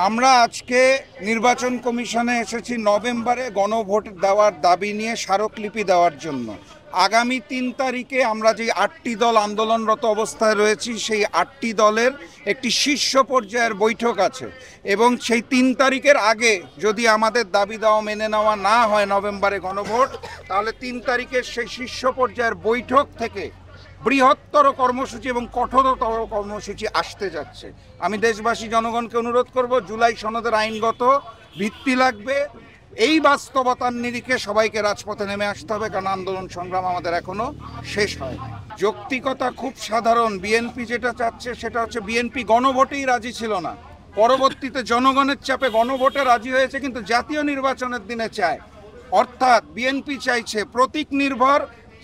আমরা আজকে নির্বাচন কমিশনে এসেছি নভেম্বরে গণভোট দেওয়ার দাবি নিয়ে স্মারকলিপি দেওয়ার জন্য। আগামী ৩ তারিখে আমরা যে ৮টি দল আন্দোলনরত অবস্থায় রয়েছি, সেই ৮টি দলের একটি শীর্ষ পর্যায়ের বৈঠক আছে এবং সেই ৩ তারিখের আগে যদি আমাদের দাবি দেওয়া মেনে নেওয়া না হয় নভেম্বরে গণভোট, তাহলে ৩ তারিখের সেই শীর্ষ পর্যায়ের বৈঠক থেকে বৃহত্তর কর্মসূচি এবং কঠোরতর কর্মসূচি আসতে যাচ্ছে। আমি দেশবাসী জনগণকে অনুরোধ করব, জুলাই সনদের আইনগত ভিত্তি লাগবে। এই বাস্তবতার নিরিখে সবাইকে রাজপথে নেমে আসতে হবে, কারণ আন্দোলন সংগ্রাম আমাদের এখনো শেষ হয়। যৌক্তিকতা খুব সাধারণ। বিএনপি যেটা চাচ্ছে সেটা হচ্ছে, বিএনপি গণভোটেই রাজি ছিল না, পরবর্তীতে জনগণের চাপে গণভোটে রাজি হয়েছে, কিন্তু জাতীয় নির্বাচনের দিনে চায়। অর্থাৎ বিএনপি চাইছে প্রতীক নির্ভর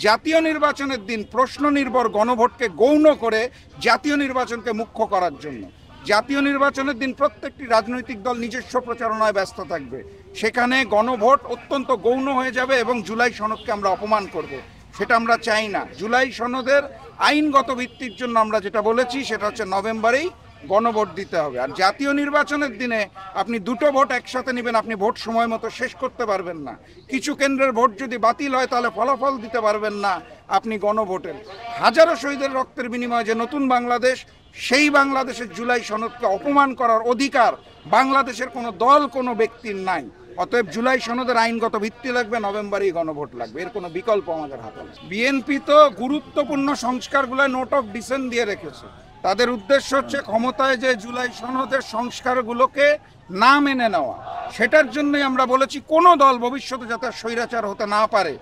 জাতীয় নির্বাচনের দিন প্রশ্ন নির্ভর গণভোটকে গৌণ করে জাতীয় নির্বাচনকে মুখ্য করার জন্য। জাতীয় নির্বাচনের দিন প্রত্যেকটি রাজনৈতিক দল নিজস্ব প্রচারণায় ব্যস্ত থাকবে, সেখানে গণভোট অত্যন্ত গৌণ হয়ে যাবে এবং জুলাই সনদকে আমরা অপমান করব। সেটা আমরা চাই না। জুলাই সনদের আইনগত ভিত্তির জন্য আমরা যেটা বলেছি সেটা হচ্ছে নভেম্বরেই গণভোট দিতে হবে। আর জাতীয় নির্বাচনের দিনে আপনি দুটো ভোট একসাথে নেবেন, আপনি ভোট সময় মতো শেষ করতে পারবেন না। কিছু কেন্দ্রের ভোট যদি বাতিল হয় তাহলে ফলাফল দিতে পারবেন না আপনি গণভোটের। হাজারো শহীদের রক্তের বিনিময়ে যে নতুন বাংলাদেশ, সেই বাংলাদেশের জুলাই সনদকে অপমান করার অধিকার বাংলাদেশের কোনো দল কোনো ব্যক্তির নাই। অতএব জুলাই সনদের আইনগত ভিত্তি লাগবে, নভেম্বরেই গণভোট লাগবে, এর কোনো বিকল্প আমাদের হাতে নেই। বিএনপি তো গুরুত্বপূর্ণ সংস্কারগুলো নোট অফ ডিসেন্ট দিয়ে রেখেছে। তাদের উদ্দেশ্য হচ্ছে ক্ষমতায় যে জুলাই সনদের সংস্কারগুলোকে না মেনে নেওয়া। সেটার জন্যই আমরা বলেছি কোনো দল ভবিষ্যতে যাতে স্বৈরাচার হতে না পারে,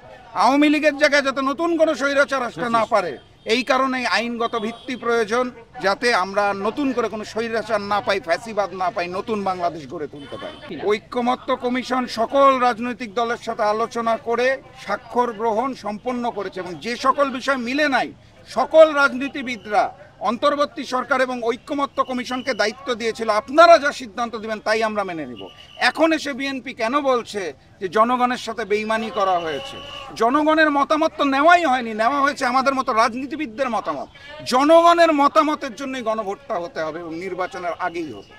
আওয়ামী লীগের জায়গায় যাতে নতুন কোনো স্বৈরাচার আসতে না পারে। এই কারণেই আইনগত ভিত্তি প্রয়োজন, যাতে আমরা নতুন করে কোনো স্বৈরাচার না পাই, ফ্যাসিবাদ না পাই, নতুন বাংলাদেশ গড়ে তুলতে পারি। ঐক্যমত্য কমিশন সকল রাজনৈতিক দলের সাথে আলোচনা করে স্বাক্ষর গ্রহণ সম্পন্ন করেছে এবং যে সকল বিষয় মিলে নাই, সকল রাজনীতিবিদরা অন্তর্বর্তী সরকার এবং ঐক্যমত্য কমিশনকে দায়িত্ব দিয়েছিল, আপনারা যা সিদ্ধান্ত দিবেন তাই আমরা মেনে নিব। এখন এসে বিএনপি কেন বলছে যে জনগণের সাথে বেইমানি করা হয়েছে? জনগণের মতামত তো নেওয়াই হয়নি, নেওয়া হয়েছে আমাদের মতো রাজনীতিবিদদের মতামত। জনগণের মতামতের জন্যই গণভোটটা হতে হবে এবং নির্বাচনের আগেই হবে।